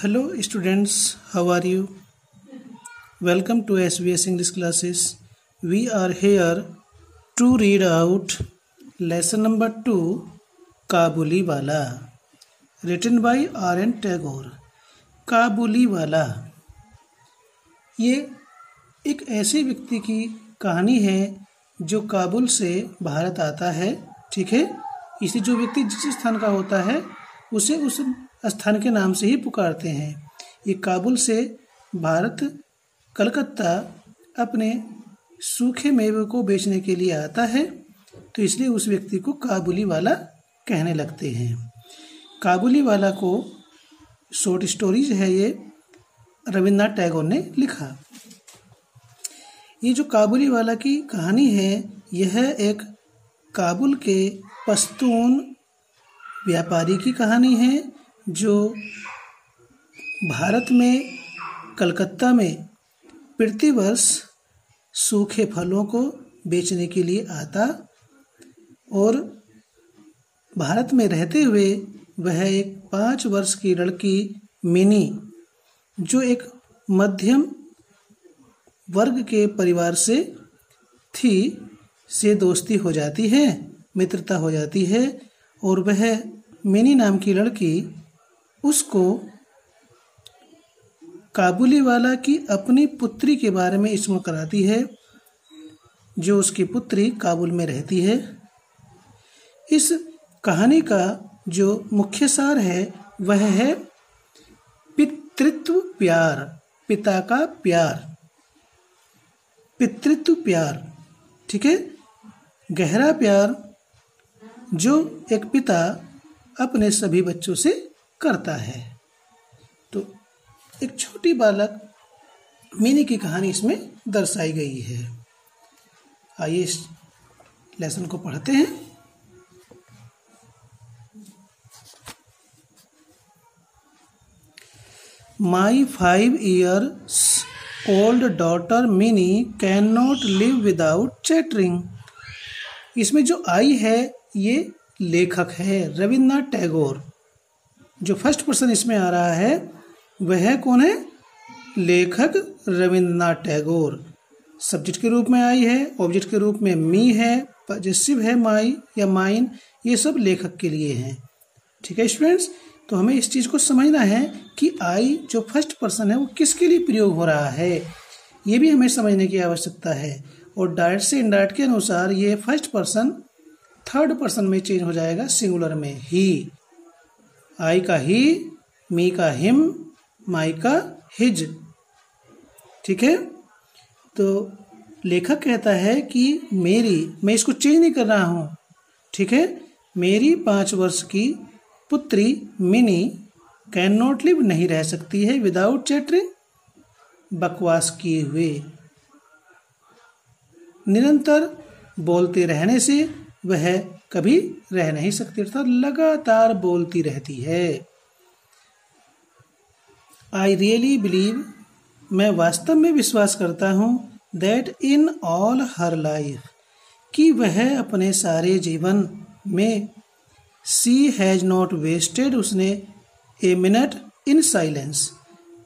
Hello students, how are you? Welcome to SBS English classes. We are here to read out lesson number 2 Kabuliwala written by R.N. Tagore. Kabuliwala ये एक ऐसे व्यक्ति की कहानी है जो काबुल से भारत आता है। ठीक है, इसे जो व्यक्ति जिस स्थान का होता है उसे उस स्थान के नाम से ही पुकारते हैं। ये काबुल से भारत कलकत्ता अपने सूखे मेवे को बेचने के लिए आता है, तो इसलिए उस व्यक्ति को काबुली वाला कहने लगते हैं। काबुली वाला को शॉर्ट स्टोरीज है, ये रविन्द्रनाथ टैगोर ने लिखा। ये जो काबुली वाला की कहानी है, यह एक काबुल के पश्तून व्यापारी की कहानी है जो भारत में कलकत्ता में प्रतिवर्ष सूखे फलों को बेचने के लिए आता और भारत में रहते हुए वह एक 5 वर्ष की लड़की मिनी, जो एक मध्यम वर्ग के परिवार से थी, से दोस्ती हो जाती है, मित्रता हो जाती है और वह मिनी नाम की लड़की उसको काबुली वाला की अपनी पुत्री के बारे में स्मरण कराती है, जो उसकी पुत्री काबुल में रहती है। इस कहानी का जो मुख्य सार है वह है पितृत्व प्यार, पिता का प्यार, पितृत्व प्यार। ठीक है, गहरा प्यार जो एक पिता अपने सभी बच्चों से करता है। तो एक छोटी बालक मिनी की कहानी इसमें दर्शाई गई है। आइए इस लेसन को पढ़ते हैं। माई 5 years old daughter mini can not live without chattering. इसमें जो आई है ये लेखक है रविन्द्रनाथ टैगोर। जो फर्स्ट पर्सन इसमें आ रहा है वह कौन है? लेखक रविन्द्रनाथ टैगोर। सब्जेक्ट के रूप में आई है, ऑब्जेक्ट के रूप में मी है, पजेसिव है माई या माइन, ये सब लेखक के लिए हैं। ठीक है स्टूडेंट्स, तो हमें इस चीज़ को समझना है कि आई जो फर्स्ट पर्सन है वो किसके लिए प्रयोग हो रहा है, ये भी हमें समझने की आवश्यकता है। और डायरेक्ट से इनडायरेक्ट के अनुसार ये फर्स्ट पर्सन थर्ड पर्सन में चेंज हो जाएगा, सिंगुलर में ही। आई का ही, मी का हिम, माई का हिज। ठीक है, तो लेखक कहता है कि मेरी, मैं इसको चेंज नहीं कर रहा हूँ, ठीक है, मेरी 5 वर्ष की पुत्री मिनी कैन नॉट लिव, नहीं रह सकती है, विदाउट चैटरिंग, बकवास किए हुए। निरंतर बोलते रहने से वह कभी रह नहीं सकती, अर्थात लगातार बोलती रहती है। आई रियली बिलीव, मैं वास्तव में विश्वास करता हूँ, that in all her life, कि वह अपने सारे जीवन में शी हैज नॉट वेस्टेड, उसने ए मिनट इन साइलेंस,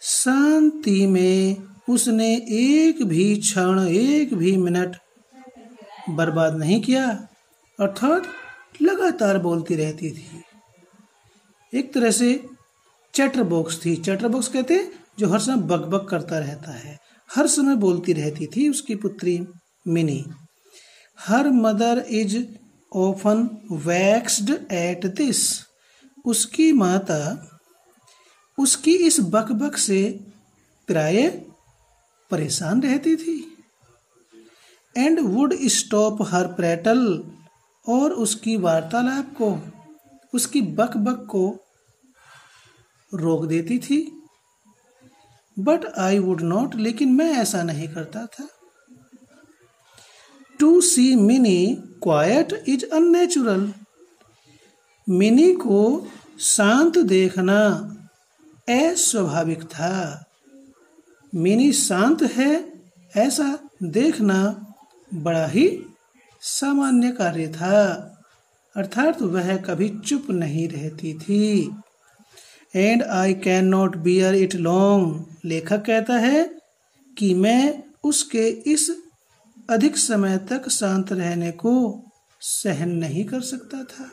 शांति में उसने एक भी क्षण, एक भी मिनट बर्बाद नहीं किया, अर्थात लगातार बोलती रहती थी। एक तरह से चैटर बॉक्स थी। चैटर बॉक्स कहते हैं जो हर समय बकबक करता रहता है, हर समय बोलती रहती थी उसकी पुत्री mini. Her mother is often vaxxed at this, उसकी माता उसकी इस बकबक से प्राय परेशान रहती थी। And would stop her petrol, और उसकी वार्तालाप को, उसकी बकबक को रोक देती थी। बट आई वुड नॉट, लेकिन मैं ऐसा नहीं करता था। To see Mini quite is unnatural, Mini को शांत देखना अस्वाभाविक था। मिनी शांत है ऐसा देखना बड़ा ही सामान्य कार्य था, अर्थात वह कभी चुप नहीं रहती थी। And I can not bear it long. लेखक कहता है कि मैं उसके इस अधिक समय तक शांत रहने को सहन नहीं कर सकता था।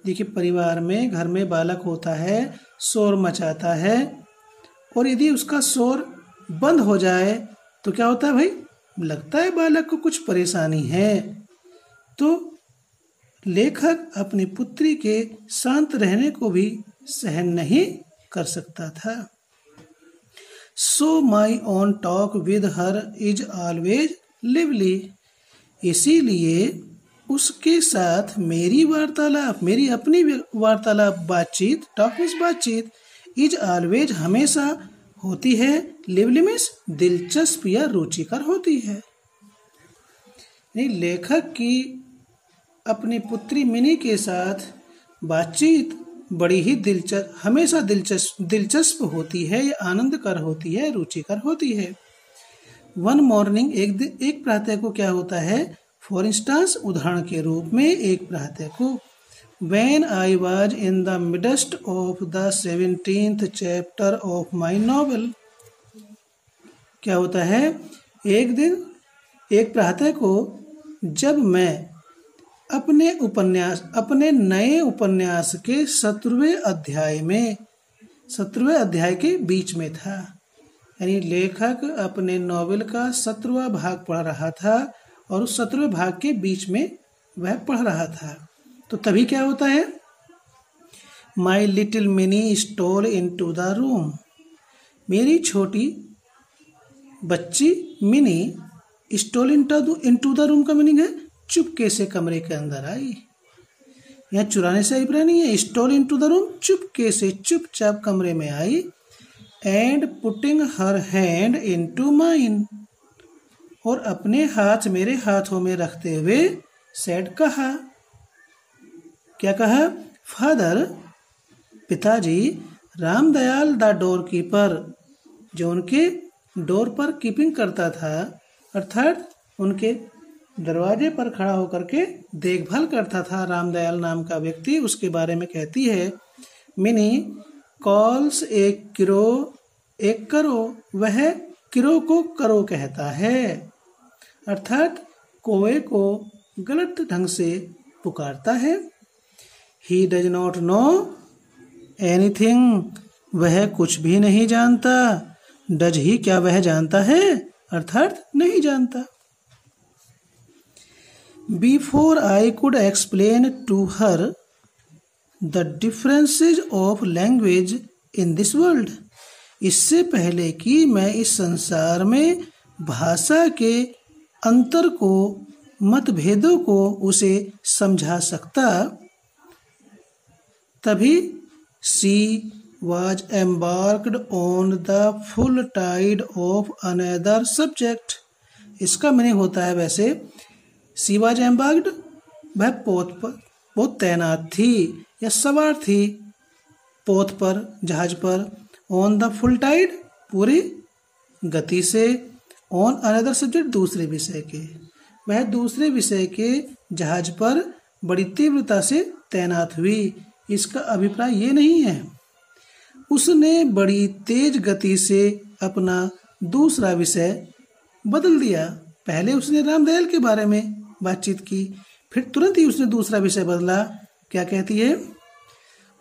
देखिए, परिवार में, घर में बालक होता है, शोर मचाता है, और यदि उसका शोर बंद हो जाए तो क्या होता है भाई, लगता है बालक को कुछ परेशानी है। तो लेखक अपनी पुत्री के शांत रहने को भी सहन नहीं कर सकता था। So my own talk with her is always lively. इसीलिए उसके साथ मेरी वार्तालाप, मेरी अपनी वार्तालाप, बातचीत, टॉक मीन्स बातचीत, इज ऑलवेज हमेशा होती है, लिवली मीन्स दिलचस्प या रुचिकर होती है। नहीं, लेखक की अपनी पुत्री मिनी के साथ बातचीत बड़ी ही हमेशा दिलचस्प होती है, या आनंदकर होती है, रुचिकर होती है। वन मॉर्निंग, एक प्रातः को क्या होता है, फॉर इंस्टांस, उदाहरण के रूप में, एक प्रातः को, when I was in the midst of the 17th chapter of my novel. क्या होता है, एक दिन, एक प्रातः को, जब मैं अपने नए उपन्यास के 17वें अध्याय के बीच में था। यानी लेखक अपने नॉवेल का 17वां भाग पढ़ रहा था, और उस 17वें भाग के बीच में वह पढ़ रहा था। तो तभी क्या होता है, my little Mini stole into the room. मेरी छोटी बच्ची Mini, stole into the room का मीनिंग है चुपके से कमरे के अंदर आई। यहाँ चुराने से अभिप्राय नहीं है, स्टोल इनटू द रूम, चुपके से, चुपचाप कमरे में आई। And putting her hand into mine, और अपने हाथ मेरे हाथों में रखते हुए सेड, कहा। क्या कहा, फादर, पिताजी, रामदयाल द डोर कीपर, जो उनके डोर पर कीपिंग करता था, अर्थात उनके दरवाजे पर खड़ा होकर के देखभाल करता था, रामदयाल नाम का व्यक्ति, उसके बारे में कहती है। मिनी कॉल्स एक करो, वह किरो को करो कहता है, अर्थात कोए को गलत ढंग से पुकारता है। He does not know anything, वह कुछ भी नहीं जानता। डज ही, क्या वह जानता है, अर्थात नहीं जानता। Before I could explain to her the differences of language in this world, इससे पहले कि मैं इस संसार में भाषा के अंतर को, मतभेदों को उसे समझा सकता, तभी she was embarked on the full tide of another subject। इसका मीनिंग होता है, वैसे सी वाज एम्बार्क्ड, वह पोत पर, वो तैनात थी या सवार थी पोत पर, जहाज पर। ऑन द फुल टाइड, पूरी गति से। ऑन अनदर सब्जेक्ट, दूसरे विषय के, वह दूसरे विषय के जहाज पर बड़ी तीव्रता से तैनात हुई। इसका अभिप्राय ये नहीं है उसने बड़ी तेज गति से अपना दूसरा विषय बदल दिया। पहले उसने रामदयाल के बारे में बातचीत की, फिर तुरंत ही उसने दूसरा विषय बदला। क्या कहती है,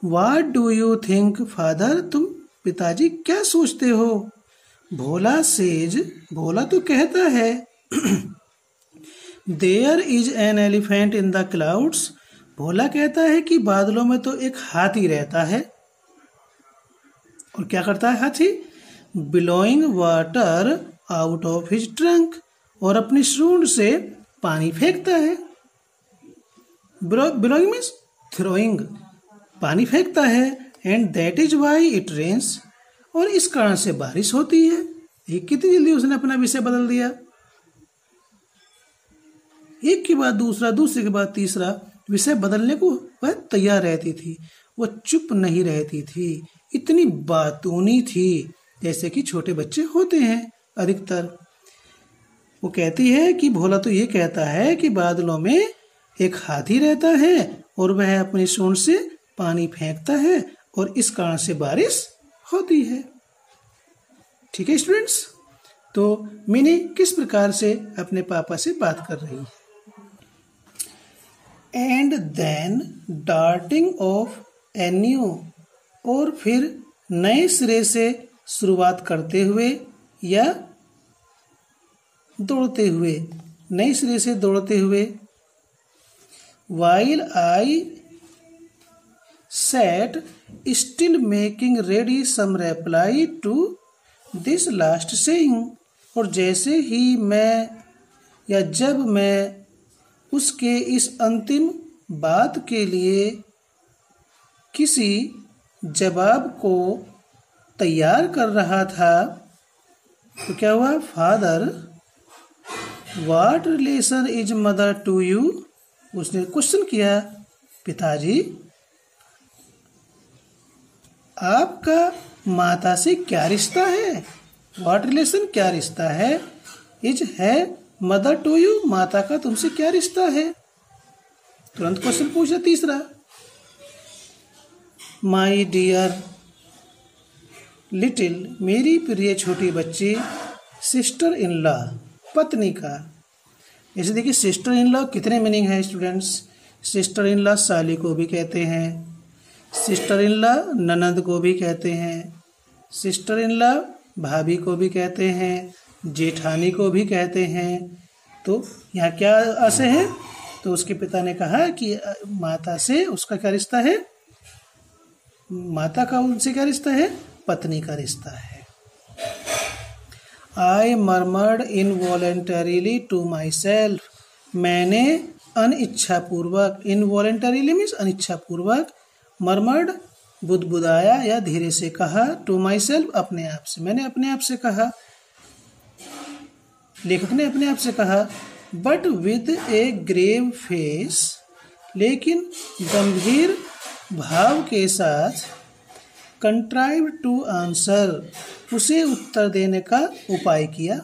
What do you think father, तुम पिताजी क्या सोचते हो। भोला सेज, भोला तो कहता है, There is an elephant in the clouds, भोला कहता है कि बादलों में तो एक हाथी रहता है। और क्या करता है हाथी, Blowing water out of his trunk, और अपनी सूंड से पानी फेंकता है। ब्लोइंग मीन्स थ्रोइंग, पानी फेंकता है। And that is why it rains, और इस कारण से बारिश होती है। ये कितनी जल्दी उसने अपना विषय बदल दिया, एक के बाद दूसरा, दूसरे के बाद तीसरा विषय बदलने को वह तैयार रहती थी। वह चुप नहीं रहती थी, इतनी बातूनी थी, जैसे कि छोटे बच्चे होते हैं अधिकतर। वो कहती है कि भोला तो ये कहता है कि बादलों में एक हाथी रहता है और वह अपनी सूंड से पानी फेंकता है और इस कारण से बारिश होती है। ठीक है स्टूडेंट्स, तो मिनी किस प्रकार से अपने पापा से बात कर रही है। And then darting off anew, और फिर नए सिरे से शुरुआत करते हुए या दौड़ते हुए, नए सिरे से दौड़ते हुए। While I sat still making ready some reply to this last saying, और जैसे ही मैं या जब मैं उसके इस अंतिम बात के लिए किसी जवाब को तैयार कर रहा था, तो क्या हुआ। Father, what relation is mother to you, उसने क्वेश्चन किया, पिताजी आपका माता से क्या रिश्ता है। व्हाट रिलेशन, क्या रिश्ता है। इज है मदर टू यू, माता का तुमसे क्या रिश्ता है। तुरंत क्वेश्चन पूछा तीसरा। माई डियर लिटिल, मेरी प्रिय छोटी बच्ची, सिस्टर इन लॉ, पत्नी का। जैसे देखिए सिस्टर इन लॉ कितने मीनिंग है स्टूडेंट्स। सिस्टर इन लॉ साली को भी कहते हैं, सिस्टर इन लॉ ननद को भी कहते हैं, सिस्टर इन लॉ भाभी को भी कहते हैं, जेठानी को भी कहते हैं। तो यहाँ क्या ऐसे है, तो उसके पिता ने कहा कि माता से उसका क्या रिश्ता है, माता का उनसे क्या रिश्ता है, पत्नी का रिश्ता है। आई मर्मर्ड इनवॉलेंटरीली टू माई सेल्फ, मैंने अनिच्छापूर्वक, इनवॉलेंटरीली मीन्स अनिच्छापूर्वक, मर्मर्ड बुदबुदाया या धीरे से कहा, टू माई सेल्फ अपने आप से, मैंने अपने आप से कहा, लेखक ने अपने आप से कहा। But with a grave face, लेकिन गंभीर भाव के साथ, कंट्राइव टू आंसर, उसे उत्तर देने का उपाय किया।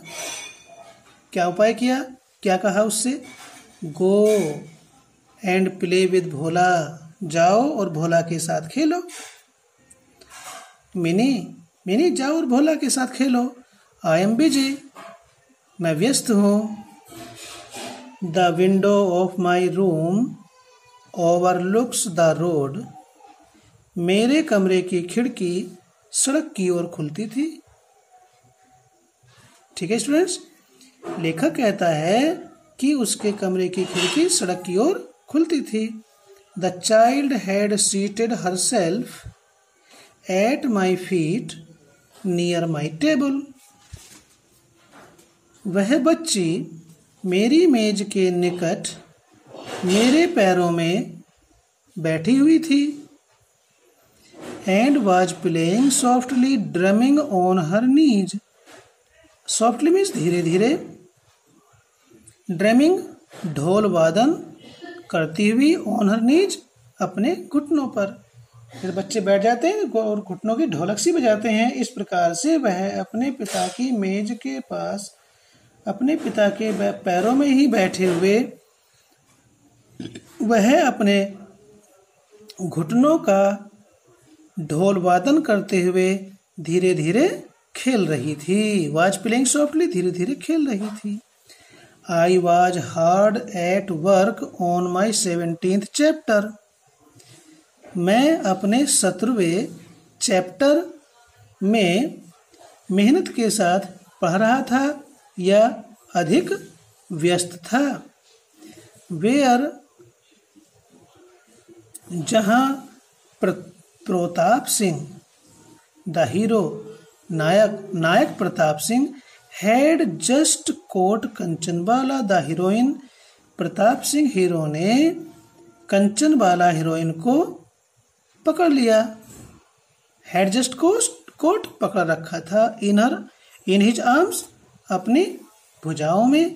क्या उपाय किया, क्या कहा उससे, गो एंड प्ले विद भोला, जाओ और भोला के साथ खेलो। मिनी जाओ और भोला के साथ खेलो। आई एम बिजी, मैं व्यस्त हूँ। The window of my room overlooks the road, मेरे कमरे की खिड़की सड़क की ओर खुलती थी। ठीक है स्टूडेंट्स, लेखक कहता है कि उसके कमरे की खिड़की सड़क की ओर खुलती थी। The child had seated herself at my feet near my table, वह बच्ची मेरी मेज के निकट मेरे पैरों में बैठी हुई थी। And was playing softly drumming on her knees, softly means धीरे धीरे, ड्रमिंग ढोल वादन करती हुई, ऑन हर नीज अपने घुटनों पर। फिर बच्चे बैठ जाते हैं और घुटनों की ढोलक सी बजाते हैं। इस प्रकार से वह अपने पिता की मेज के पास अपने पिता के पैरों में ही बैठे हुए वह अपने घुटनों का ढोल वादन करते हुए धीरे धीरे खेल रही थी। वाज प्लेइंग सॉफ्टली, धीरे धीरे खेल रही थी। I was hard at work on my 17th chapter, मैं अपने 17वें चैप्टर में मेहनत के साथ पढ़ रहा था या अधिक व्यस्त था। वेयर, जहाँ प्रताप सिंह द हीरो, नायक Pratap Singh had just caught Kanchanbala the heroine, Pratap Singh hero ने कंचनबाला हीरोइन को पकड़ लिया। हैड जस्ट कोट पकड़ रखा था, इन हिज आर्म्स, अपनी भुजाओं में,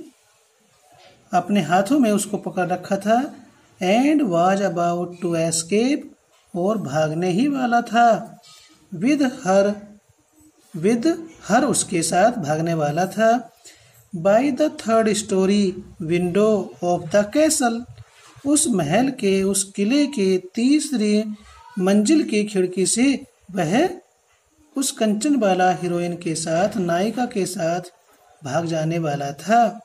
अपने हाथों में उसको पकड़ रखा था। And was about to escape, और भागने ही वाला था। विद हर उसके साथ भागने वाला था। By the 3rd story window of the castle, उस महल के, उस किले के 3री मंजिल की खिड़की से वह उस कंचन वाला हीरोइन के साथ, नायिका के साथ भाग जाने वाला था।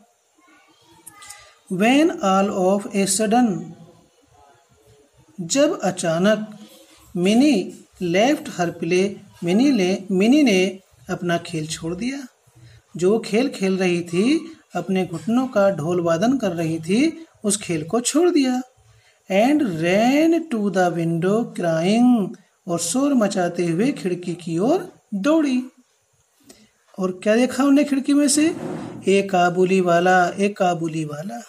When all of a sudden, जब अचानक mini left her play, mini ने अपना खेल छोड़ दिया। जो खेल खेल रही थी, अपने घुटनों का ढोल वादन कर रही थी, उस खेल को छोड़ दिया। And ran to the window crying, और शोर मचाते हुए खिड़की की ओर दौड़ी। और क्या देखा उन्हें खिड़की में से? एक काबुली वाला, एक काबुली वाला।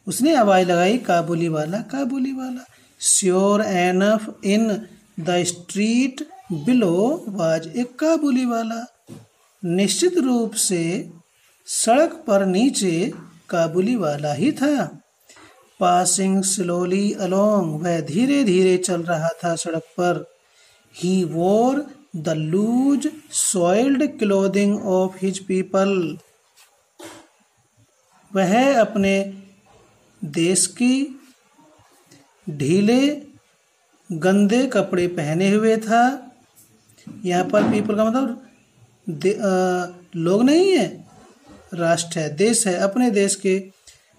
उसने आवाज लगाई, काबुली वाला, Kabuliwala. Sure enough in the street below was a Kabuliwala. निश्चित रूप से सड़क पर नीचे काबुली वाला ही था। पासिंग स्लोली अलोंग, वह धीरे धीरे चल रहा था सड़क पर। He wore the loose soiled clothing of his people, वह अपने देश की ढीले गंदे कपड़े पहने हुए था। यहाँ पर पीपल का मतलब लोग नहीं है, राष्ट्र है, देश है। अपने देश के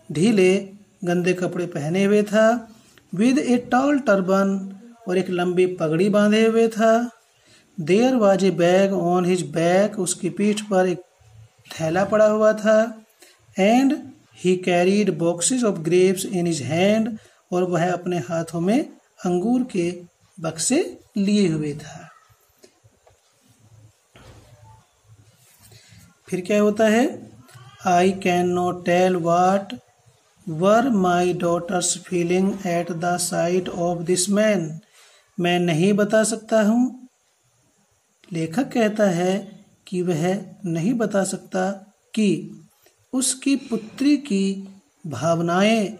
ढीले गंदे कपड़े पहने हुए था। विद ए टॉल टर्बन, और एक लंबी पगड़ी बांधे हुए था। There was a bag on his back, उसकी पीठ पर एक थैला पड़ा हुआ था। And he carried boxes of grapes in his hand, और वह अपने हाथों में अंगूर के बक्से लिए हुए था। फिर क्या होता है? I can not tell what were my daughter's feeling at the sight of this man, मैं नहीं बता सकता हूँ। लेखक कहता है कि वह नहीं बता सकता कि उसकी पुत्री की भावनाएं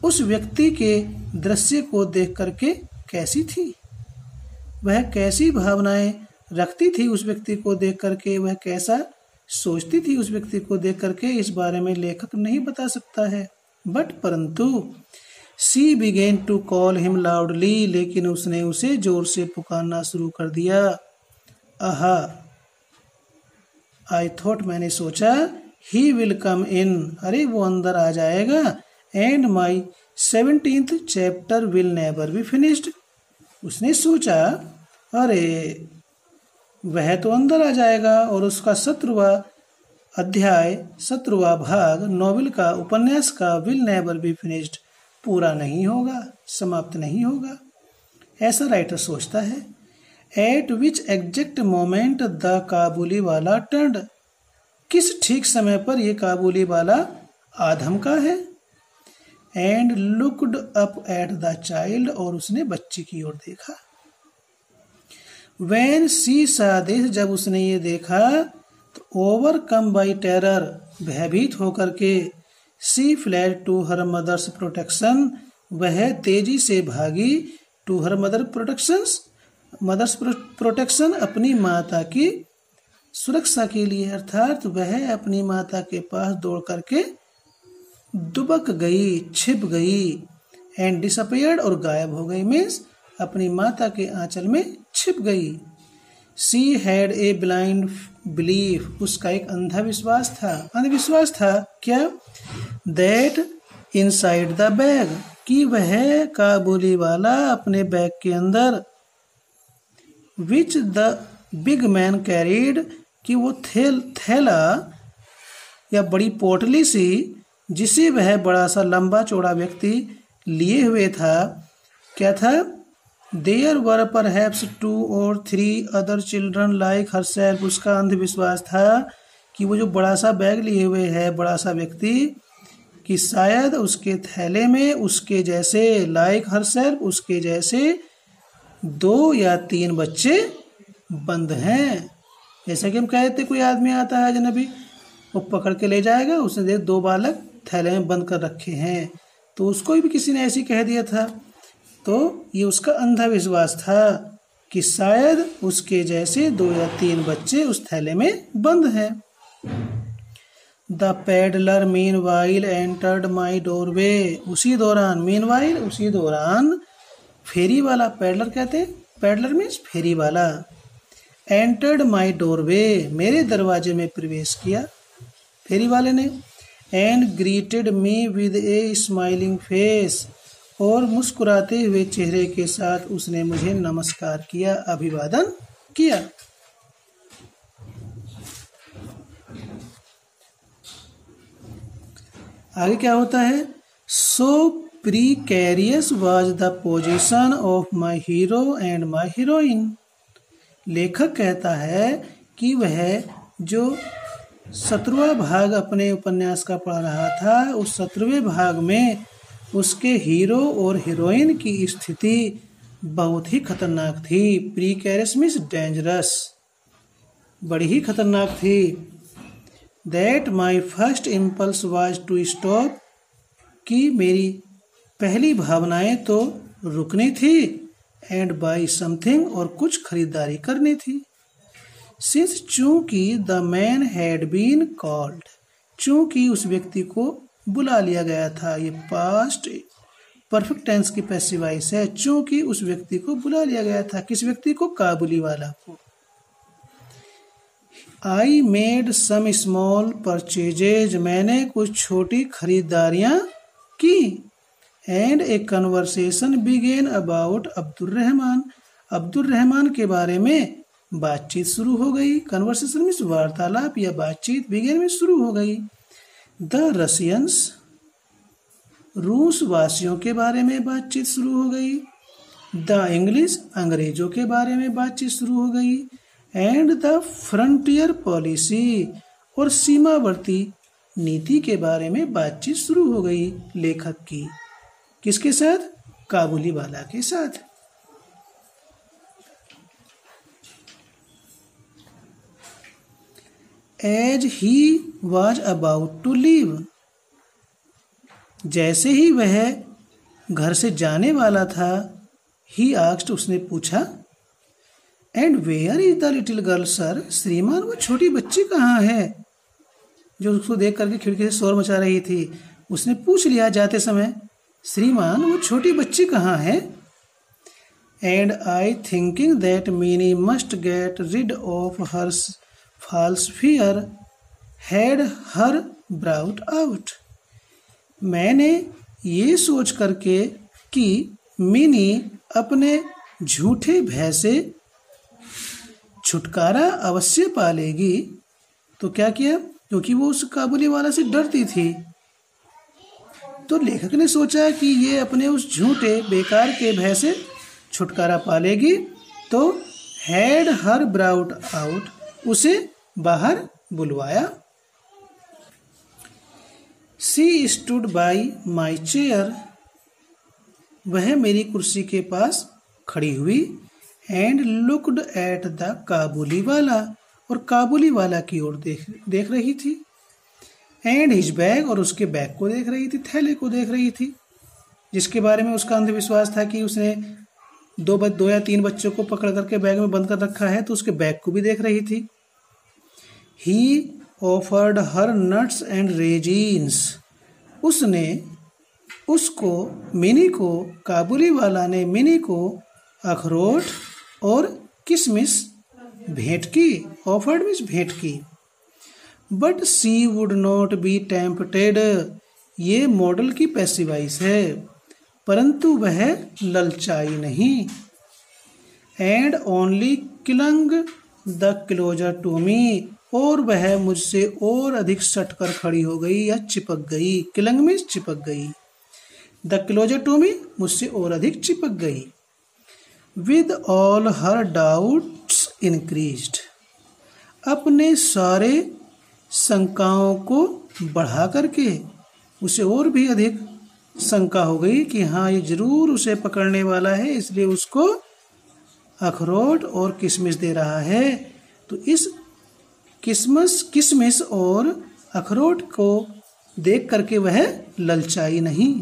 उस व्यक्ति के दृश्य को देख करके कैसी थी। वह कैसी भावनाएं रखती थी उस व्यक्ति को देख करके, वह कैसा सोचती थी उस व्यक्ति को देख करके, इस बारे में लेखक नहीं बता सकता है। बट परंतु she began to call him loudly, लेकिन उसने उसे जोर से पुकारना शुरू कर दिया। आहा, आई थॉट, मैंने सोचा, ही विल कम इन, अरे वो अंदर आ जाएगा। And my 17th chapter will never be finished, उसने सोचा अरे वह तो अंदर आ जाएगा और उसका 17वां अध्याय, 17वां भाग नॉवेल का, उपन्यास का, विल नेवर बी फिनिश्ड, पूरा नहीं होगा, समाप्त नहीं होगा, ऐसा राइटर सोचता है। At which exact moment the Kabuliwala turned, किस ठीक समय पर यह काबुली वाला आधम का है। And looked up at the child, और उसने बच्ची की ओर देखा। When she saw this, जब उसने ये देखा तो ओवरकम बाई टेरर, भयभीत होकर के, she fled to her mother's protection, वह तेजी से भागी, to her mother's protection, अपनी माता की सुरक्षा के लिए, अर्थात वह अपनी माता के पास दौड़ करके दुबक गई, छिप गई। एंड डिसअपियर्ड, और गायब हो गई, मीन्स अपनी माता के आंचल में छिप गई। She had a blind belief, उसका एक अंधविश्वास था, अंधविश्वास था क्या? दैट इनसाइड द बैग, कि वह काबुली वाला अपने बैग के अंदर, which the big man carried, कि वो थैला या बड़ी पोटली सी जिसे वह बड़ा सा लंबा चौड़ा व्यक्ति लिए हुए था, क्या था? There were perhaps 2 or 3 other children like herself, उसका अंधविश्वास था कि वो जो बड़ा सा बैग लिए हुए है, बड़ा सा व्यक्ति, कि शायद उसके थैले में उसके जैसे, लाइक हरसेल्फ, उसके जैसे 2 या 3 बच्चे बंद हैं। जैसा कि हम कहते, कोई आदमी आता है अजनबी, वो पकड़ के ले जाएगा, उसने देख 2 बालक थैले में बंद कर रखे हैं, तो उसको भी किसी ने ऐसे कह दिया था। तो ये उसका अंधविश्वास था कि शायद उसके जैसे 2 या 3 बच्चे उस थैले में बंद हैं। The peddler meanwhile entered my doorway, उसी दौरान फेरी वाला, पैडलर कहते हैं, पैडलर मीन्स फेरी वाला। एंटर्ड माई डोरवे, मेरे दरवाजे में प्रवेश किया फेरी वाले ने। And greeted me with A smiling face, और मुस्कुराते हुए चेहरे के साथ उसने मुझे नमस्कार किया, अभिवादन किया। आगे क्या होता है? So precarious was the position of my hero and my heroine. लेखक कहता है कि वह जो 17वां भाग अपने उपन्यास का पढ़ रहा था, उस 17वें भाग में उसके हीरो और हीरोइन की स्थिति बहुत ही खतरनाक थी। प्रीकैरियस मीन्स डेंजरस, बड़ी ही खतरनाक थी। That my first impulse was to stop, कि मेरी पहली भावनाएं तो रुकनी थी, एंड बाई समथिंग, और कुछ खरीदारी करनी थी। सिंस, चूंकि the man had been called, चूंकि उस व्यक्ति को बुला लिया गया था। ये पास्ट परफेक्ट टेंस की पैसिव वॉइस है। चूंकि उस व्यक्ति को बुला लिया गया था, किस व्यक्ति को? काबुली वाला को। I made some small purchases, मैंने कुछ छोटी खरीदारियां की। And a conversation began about Abdurrahman, Abdurrahman के बारे में बातचीत शुरू हो गई। कन्वर्सेशन मीन्स वार्तालाप या बातचीत, बिगेन में शुरू हो गई। द रशियंस, रूस वासियों के बारे में बातचीत शुरू हो गई। द इंग्लिश, अंग्रेजों के बारे में बातचीत शुरू हो गई। एंड द फ्रंटियर पॉलिसी, और सीमावर्ती नीति के बारे में बातचीत शुरू हो गई लेखक की। किसके साथ? काबुली वाला के साथ। As he was about to leave, जैसे ही वह घर से जाने वाला था, ही आस्क्ड, उसने पूछा, and where is the little girl sir, श्रीमान वो छोटी बच्ची कहाँ है, जो उसको देख करके खिड़की से शोर मचा रही थी। उसने पूछ लिया जाते समय, श्रीमान वो छोटी बच्ची कहाँ है। And I thinking that Mini must get rid of her false fear had her brought out, मैंने ये सोच करके कि मिनी अपने झूठे भय से छुटकारा अवश्य पालेगी, तो क्या किया? क्योंकि वो उस काबुली वाला से डरती थी, तो लेखक ने सोचा कि ये अपने उस झूठे बेकार के भय से छुटकारा पालेगी, तो हैड हर ब्राउट आउट, उसे बाहर बुलवाया। सी स्टूड बाई माई चेयर, वह मेरी कुर्सी के पास खड़ी हुई। एंड लुक्ड एट द काबुली वाला, और काबुली वाला की ओर देख रही थी। एंड हिज बैग, और उसके बैग को देख रही थी, थैले को देख रही थी, जिसके बारे में उसका अंधविश्वास था कि उसने दो या तीन बच्चों को पकड़ करके बैग में बंद कर रखा है, तो उसके बैग को भी देख रही थी। ही offered her nuts and resins, उसने उसको मिनी को, काबुली वाला ने मिनी को अखरोट और किशमिश भेंट की। ऑफर्ड मीन्स भेंट की। But she would not be tempted, ये मॉडल की पैसिव वॉइस है, परंतु वह ललचाई नहीं। And only clung the closer to me, और वह मुझसे और अधिक सट कर खड़ी हो गई या चिपक गई। क्लंग में चिपक गई। द क्लोजर टू मी, मुझसे और अधिक चिपक गई। With all her doubts increased, अपने सारे शंकाओं को बढ़ा करके उसे और भी अधिक शंका हो गई कि हाँ ये जरूर उसे पकड़ने वाला है, इसलिए उसको अखरोट और किशमिश दे रहा है। तो इस किशमिश और अखरोट को देख करके वह ललचाई नहीं।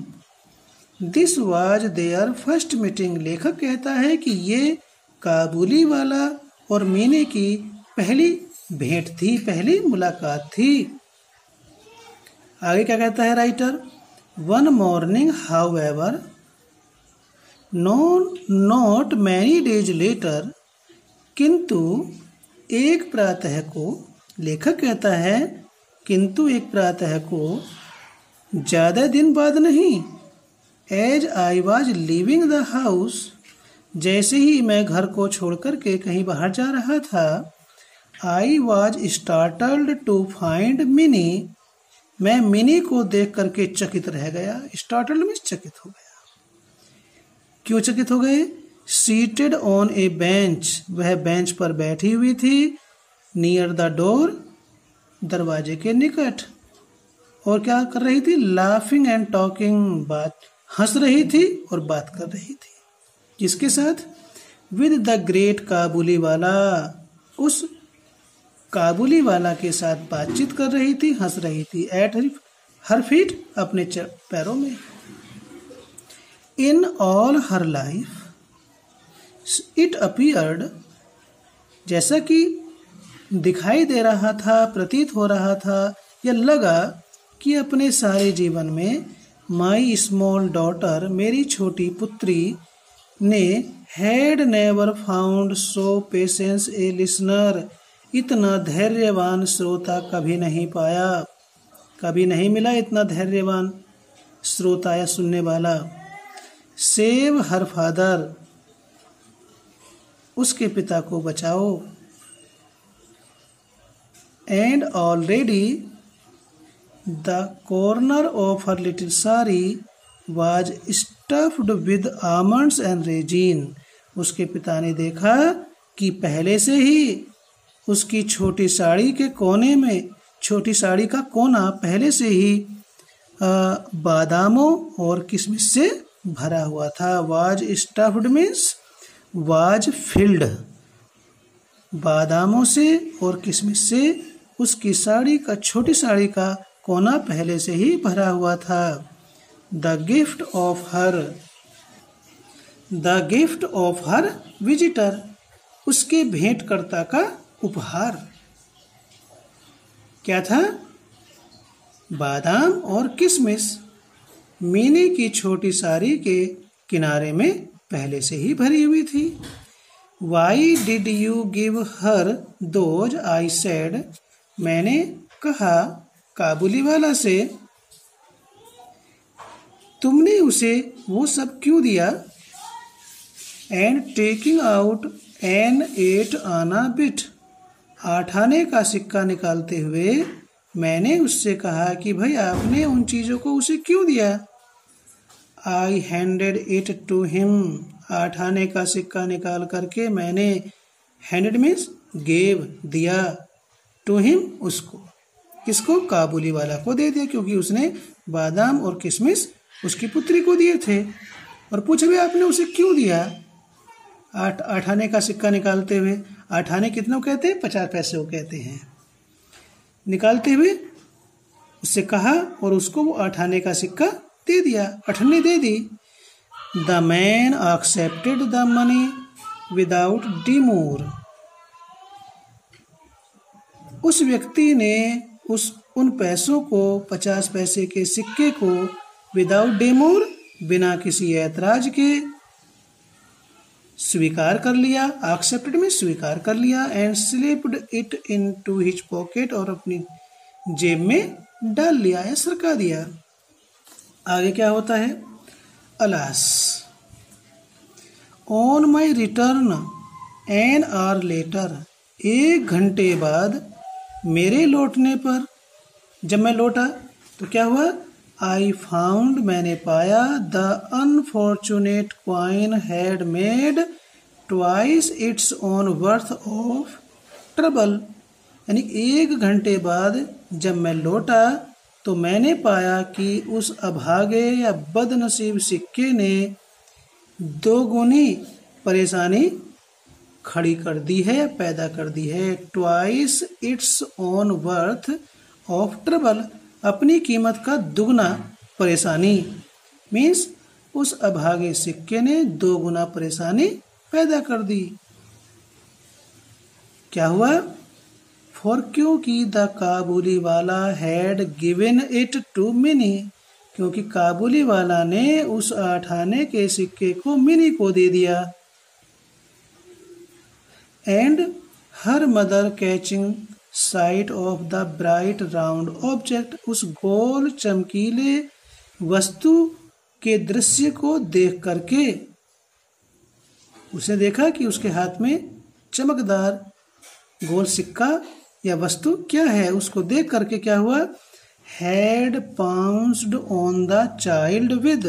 This was their first meeting, लेखक कहता है कि ये काबुली वाला और मीने की पहली भेंट थी, पहली मुलाकात थी। आगे क्या कहता है writer? One morning however, no not many days later, किंतु एक प्रातः को, लेखक कहता है किंतु एक प्रातः को ज़्यादा दिन बाद नहीं, as I was leaving the house, जैसे ही मैं घर को छोड़कर के कहीं बाहर जा रहा था, I was startled to find Mini, मैं मिनी को देख करके चकित रह गया। स्टार्टल्ड में चकित हो गया। क्यों चकित हो गए? सीटेड ऑन ए बेंच, वह बेंच पर बैठी हुई थी, नियर द डोर, दरवाजे के निकट, और क्या कर रही थी? लाफिंग एंड टॉकिंग, बात, हंस रही थी और बात कर रही थी। किसके साथ? विद द ग्रेट काबुली वाला, उस काबुली वाला के साथ बातचीत कर रही थी, हंस रही थी। एट हर फीट, अपने पैरों में। इन all her life it appeared, जैसा कि दिखाई दे रहा था, प्रतीत हो रहा था या लगा कि अपने सारे जीवन में माई स्मॉल डॉटर, मेरी छोटी पुत्री ने had never found so patience A listener, इतना धैर्यवान श्रोता कभी नहीं पाया, कभी नहीं मिला इतना धैर्यवान श्रोता या सुनने वाला। सेव हर फादर, उसके पिता को बचाओ। And already the corner of her little sari was stuffed with almonds and resin, उसके पिता ने देखा कि पहले से ही उसकी छोटी साड़ी के कोने में, छोटी साड़ी का कोना पहले से ही बादामों और किशमिश से भरा हुआ था। Was stuffed means was filled, बादामों से और किशमिश से उसकी साड़ी का, छोटी साड़ी का कोना पहले से ही भरा हुआ था। The gift of her visitor, उसके भेंटकर्ता का उपहार क्या था? बादाम और किशमिश मीने की छोटी साड़ी के किनारे में पहले से ही भरी हुई थी। Why did you give her those, I said, मैंने कहा काबुली वाला से, तुमने उसे वो सब क्यों दिया? And taking out an 8 anna bit, 8 आने का सिक्का निकालते हुए मैंने उससे कहा कि भाई आपने उन चीज़ों को उसे क्यों दिया? आई हैंडेड इट टू हिम, 8 आने का सिक्का निकाल करके मैंने, हैंडेड मीन्स गेव, दिया, टू हिम, उसको, किसको? काबुली वाला को दे दिया, क्योंकि उसने बादाम और किशमिश उसकी पुत्री को दिए थे। और पूछे भाई आपने उसे क्यों दिया? 8 आने का सिक्का निकालते हुए, 8 आने कितने को कहते हैं? 50 पैसे को कहते हैं। निकालते हुए उससे कहा और उसको वो 8 आने का सिक्का दे दिया, 8 आने दे दी। The man accepted the money without demur, उस व्यक्ति ने उन पैसों को, 50 पैसे के सिक्के को, विदाउट डेमोर, बिना किसी ऐतराज के स्वीकार कर लिया। एक्सेप्टेड में स्वीकार कर लिया। And slipped it into his pocket, और अपनी जेब में डाल लिया या सरका दिया। आगे क्या होता है? Alas, on my return an hour later, 1 घंटे बाद मेरे लौटने पर, जब मैं लौटा तो क्या हुआ? आई फाउंड, मैंने पाया, the unfortunate coin had made twice its own worth of trouble, यानी 1 घंटे बाद जब मैं लौटा तो मैंने पाया कि उस अभागे या बदनसीब सिक्के ने 2 गुनी परेशानी खड़ी कर दी है, पैदा कर दी है। Twice its own worth of trouble, अपनी कीमत का दुगना परेशानी, मीन्स उस अभागे सिक्के ने 2 गुना परेशानी पैदा कर दी। क्या हुआ? फॉर, क्योंकि the Kabuliwala had given it to Mini, क्योंकि काबुली वाला ने उस 8 आने के सिक्के को मिनी को दे दिया। And her mother catching site of the bright round object, उस गोल चमकीले वस्तु के दृश्य को देख करके उसने देखा कि उसके हाथ में चमकदार गोल सिक्का या वस्तु क्या है। उसको देख करके क्या हुआ, had pounced on the child with,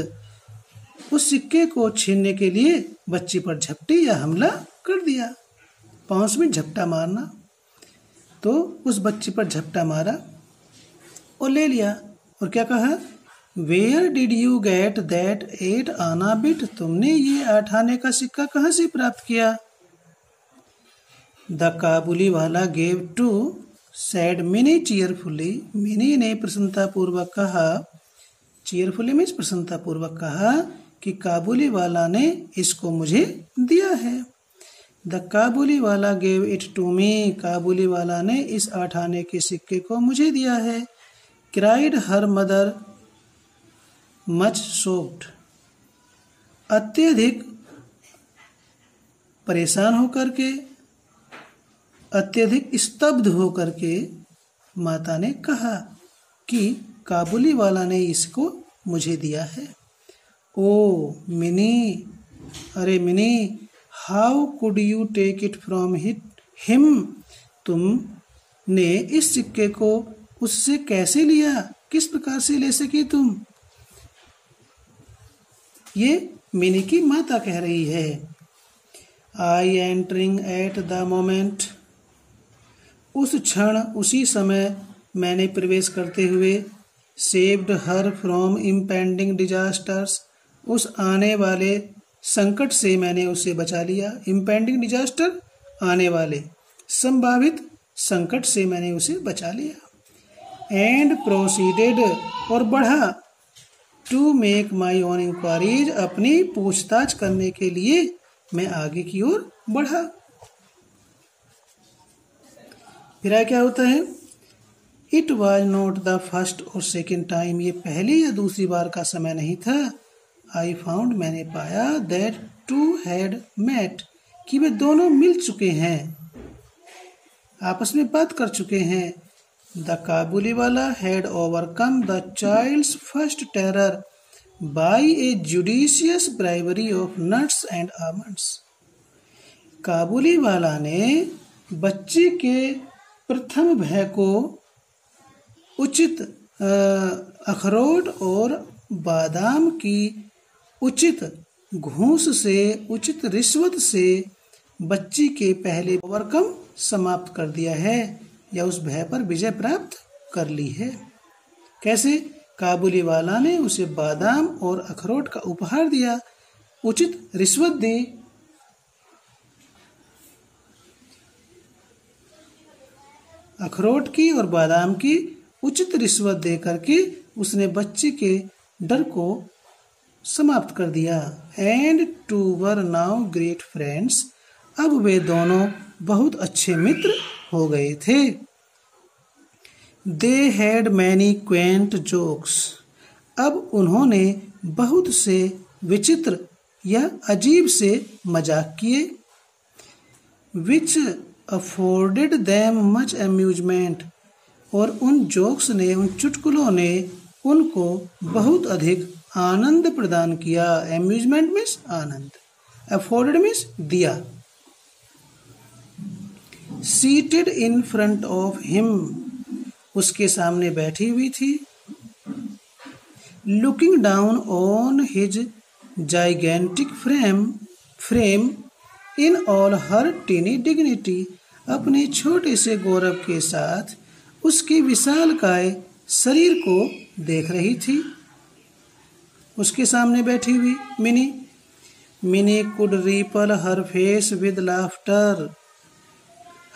उस सिक्के को छीनने के लिए बच्ची पर झपटी या हमला कर दिया। पाउंस में झपटा मारना, तो उस बच्ची पर झपटा मारा और ले लिया। और क्या कहा, where did you get that 8 anna bit, तुमने ये 8 आने का सिक्का कहाँ से प्राप्त किया। The Kabuliwala gave to, said Mini cheerfully, Mini ने प्रसन्नतापूर्वक कहा, चीयरफुली मीन्स प्रसन्नतापूर्वक कहा कि काबुली वाला ने इसको मुझे दिया है। The Kabuliwala gave it to me, काबुली वाला ने इस 8 आने के सिक्के को मुझे दिया है। Cried her mother much shocked, अत्यधिक परेशान होकर के, अत्यधिक स्तब्ध होकर के माता ने कहा कि काबुली वाला ने इसको मुझे दिया है। ओ मिनी, अरे Mini, how could you take it from him, तुमने इस सिक्के को उससे कैसे लिया, किस प्रकार से ले सकी तुम। ये मिनी की माता कह रही है। आई एंटरिंग एट द मोमेंट, उस क्षण उसी समय मैंने प्रवेश करते हुए, saved her from impending disasters, उस आने वाले संकट से मैंने उसे बचा लिया। इम्पेंडिंग डिजास्टर, आने वाले संभावित संकट से मैंने उसे बचा लिया। एंड प्रोसीडेड, और बढ़ा, to make my own inquiries, अपनी पूछताछ करने के लिए मैं आगे की ओर बढ़ा। फिर क्या होता है, it was not the first और सेकेंड टाइम, ये पहली या दूसरी बार का समय नहीं था। आई फाउंड, मैंने पाया, दैट टू हैड मेट, कि वे दोनों मिल चुके हैं, आपस में बात कर चुके हैं। The Kabuliwala had overcome the child's first terror by a judicious bribery of nuts and almonds, काबुली वाला ने बच्चे के प्रथम भय को उचित अखरोट और बादाम की उचित घूस से, उचित रिश्वत से बच्ची के पहले ओवरकम समाप्त कर दिया है, या उस भय पर विजय प्राप्त कर ली है। कैसे, काबुली वाला ने उसे बादाम और अखरोट का उपहार दिया, उचित रिश्वत दी। अखरोट की और बादाम की उचित रिश्वत दे करके उसने बच्चे के डर को समाप्त कर दिया। And two were now great friends, अब वे दोनों बहुत अच्छे मित्र हो गए थे। They had many quaint jokes, अब उन्होंने बहुत से विचित्र या अजीब से मजाक किए। विच अफोर्डेड देम मच अम्यूजमेंट, और उन जोक्स ने, उन चुटकुलों ने उनको बहुत अधिक आनंद प्रदान किया। अम्यूजमेंट मीन्स आनंद, अफोर्डेड मीन्स दिया। Seated in front of him, उसके सामने बैठी हुई थी। Looking down on his gigantic frame in all her tiny dignity, अपने छोटे से गौरव के साथ उसके विशालकाय शरीर को देख रही थी। उसके सामने बैठी हुई mini could ripple her face with laughter,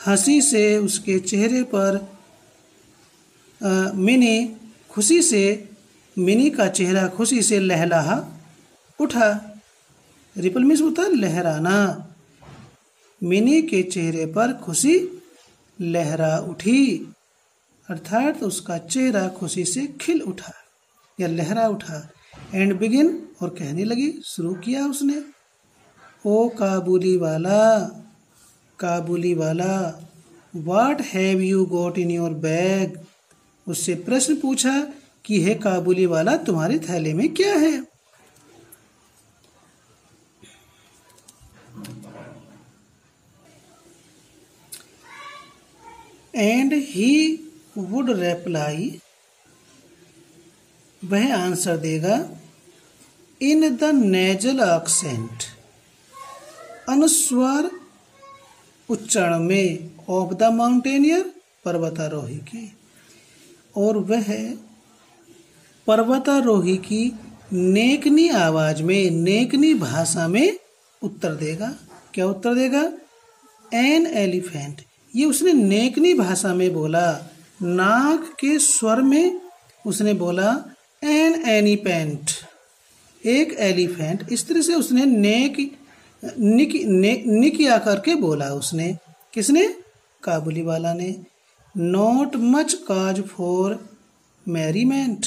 हंसी से उसके चेहरे पर मिनी का चेहरा खुशी से लहलहा उठा। रिपल मीन्स होता है लहराना। मिनी के चेहरे पर खुशी लहरा उठी, अर्थात उसका चेहरा खुशी से खिल उठा। या लहरा उठा। एंड बिगिन और कहने लगी, शुरू किया उसने, ओ काबुली वाला, काबुली वाला, what have you got in your bag. उससे प्रश्न पूछा कि हे काबुली वाला, तुम्हारे थैले में क्या है। एंड ही वुड रिप्लाई, वह आंसर देगा, इन द नेजल एक्सेंट, अनुस्वार उच्चारण में, ऑफ द माउंटेनियर, पर्वतारोही की। और वह पर्वतारोही की नेकनी आवाज में, नेकनी भाषा में उत्तर देगा। क्या उत्तर देगा? An elephant. ये उसने नेकनी भाषा में बोला, नाक के स्वर में उसने बोला एन एनिपेंट, एक एलिफेंट। इस तरह से उसने निक आकर के बोला उसने। किसने? काबुली वाला ने। Not much cause for merriment,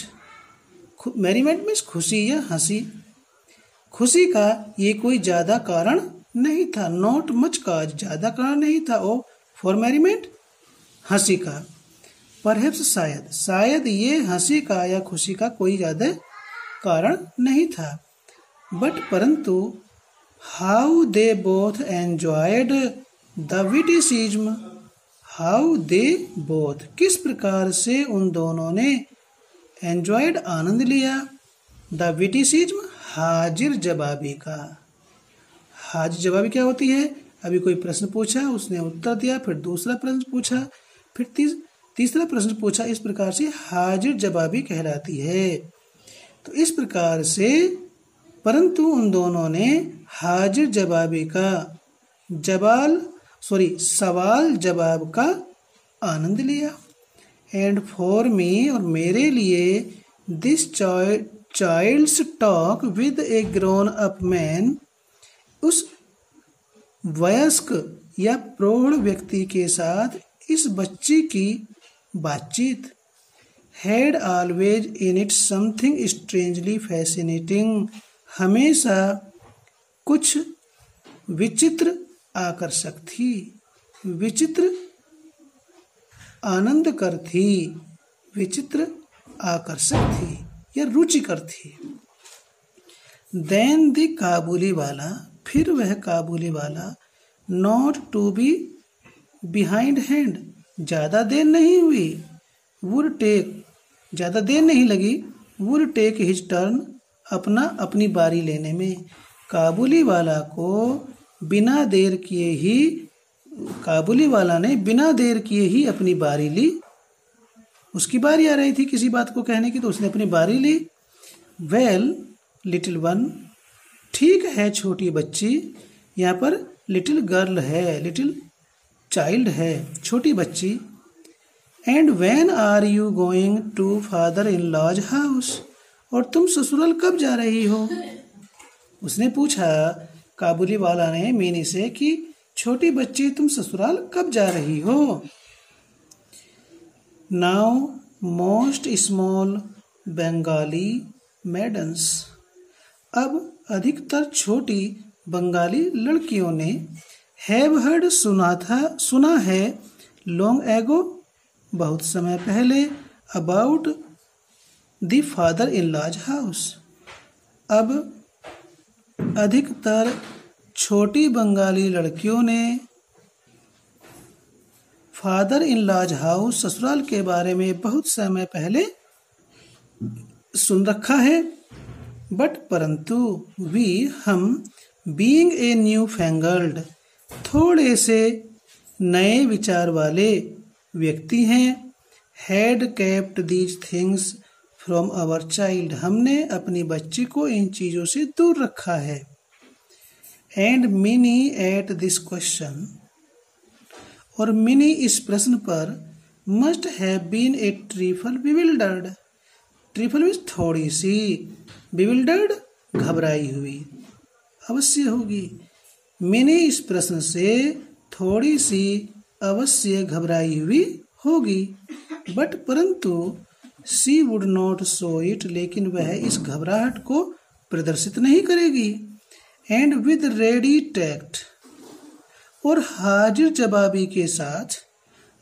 merriment means खुशी या हंसी। खुशी का ये कोई ज्यादा कारण नहीं था। नॉट मच काज, ज्यादा कारण नहीं था। ओ फॉर मैरीमेंट, हंसी का। परहैप्स, शायद, शायद ये हंसी का या खुशी का कोई ज्यादा कारण नहीं था। बट परंतु, how they both enjoyed the witticism, how they both, किस प्रकार से उन दोनों ने, एंजॉयड, आनंद लिया, द विटिसिज्म, हाजिर जवाबी का। हाजिर जवाबी क्या होती है? अभी कोई प्रश्न पूछा, उसने उत्तर दिया, फिर दूसरा प्रश्न पूछा, फिर तीसरा प्रश्न पूछा। इस प्रकार से हाजिर जवाबी कहलाती है। तो इस प्रकार से, परंतु उन दोनों ने हाजिर जवाबी का, सवाल जवाब का आनंद लिया। एंड फॉर मी, और मेरे लिए, this child's talk with a grown up man, उस वयस्क या प्रौढ़ व्यक्ति के साथ इस बच्ची की बातचीत, had always in it something strangely fascinating, हमेशा कुछ विचित्र आकर्षक थी, विचित्र आनंदकर थी, विचित्र आकर्षक थी या रुचिकर थी। देन द काबुली वाला, फिर वह Kabuliwala, not to be behindhand, ज्यादा देर नहीं हुई, वुड टेक, ज्यादा देर नहीं लगी, वुड टेक हिज टर्न, अपनी बारी लेने में। काबुली वाला को बिना देर किए ही, काबुली वाला ने बिना देर किए ही अपनी बारी ली। उसकी बारी आ रही थी किसी बात को कहने की, तो उसने अपनी बारी ली। वेल लिटिल वन, ठीक है छोटी बच्ची, यहाँ पर लिटिल गर्ल है, लिटिल चाइल्ड है, छोटी बच्ची। And when are you going to father in law's house, और तुम ससुराल कब जा रही हो? उसने पूछा, काबुली वाला ने मीनी से, कि छोटी बच्ची तुम ससुराल कब जा रही हो? नाउ मोस्ट स्मॉल बंगाली मैडन्स, अब अधिकतर छोटी बंगाली लड़कियों ने, हैव हर्ड, सुना है, लॉन्ग एगो, बहुत समय पहले, about the father in law's house, अब अधिकतर छोटी बंगाली लड़कियों ने फादर इन लॉज हाउस, ससुराल के बारे में बहुत समय पहले सुन रखा है। बट परंतु, वी, हम, बीइंग ए न्यू फैंगल्ड, थोड़े से नए विचार वाले व्यक्ति हैं, had kept these things from our child, हमने अपनी बच्ची को इन चीजों से दूर रखा है। And Mini at this question, और मिनी इस प्रश्न पर, must have been a trifle bewildered, trifle means थोड़ी सी, बिविल्डर्ड घबराई हुई, अवश्य होगी। मिनी इस प्रश्न से थोड़ी सी अवश्य घबराई हुई होगी। बट परंतु, she would not show it, लेकिन वह इस घबराहट को प्रदर्शित नहीं करेगी। एंड विद रेडी टैक्ट, और हाजिर जवाबी के साथ,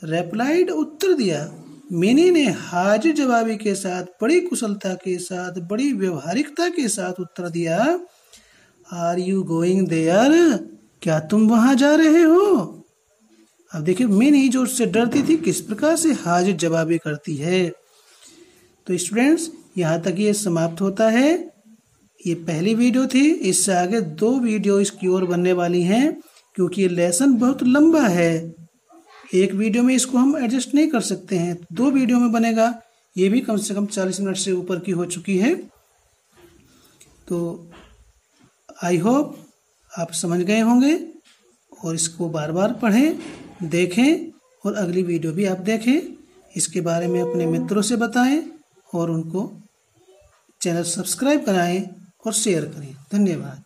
रेप्लाइड उत्तर दिया। मिनी ने हाजिर जवाबी के साथ बड़ी कुशलता के साथ, बड़ी व्यवहारिकता के साथ उत्तर दिया, आर यू गोइंग देयर, क्या तुम वहां जा रहे हो। अब देखिए मिनी जो उससे डरती थी किस प्रकार से हाजिर जवाबी करती है। तो स्टूडेंट्स यहाँ तक ये समाप्त होता है। ये पहली वीडियो थी, इससे आगे 2 वीडियो इसकी ओर बनने वाली हैं, क्योंकि ये लेसन बहुत लंबा है। एक वीडियो में इसको हम एडजस्ट नहीं कर सकते हैं, 2 वीडियो में बनेगा। ये भी कम से कम 40 मिनट से ऊपर की हो चुकी है। तो आई होप आप समझ गए होंगे, और इसको बार बार पढ़ें, देखें, और अगली वीडियो भी आप देखें। इसके बारे में अपने मित्रों से बताएं और उनको चैनल सब्सक्राइब कराएं और शेयर करें। धन्यवाद।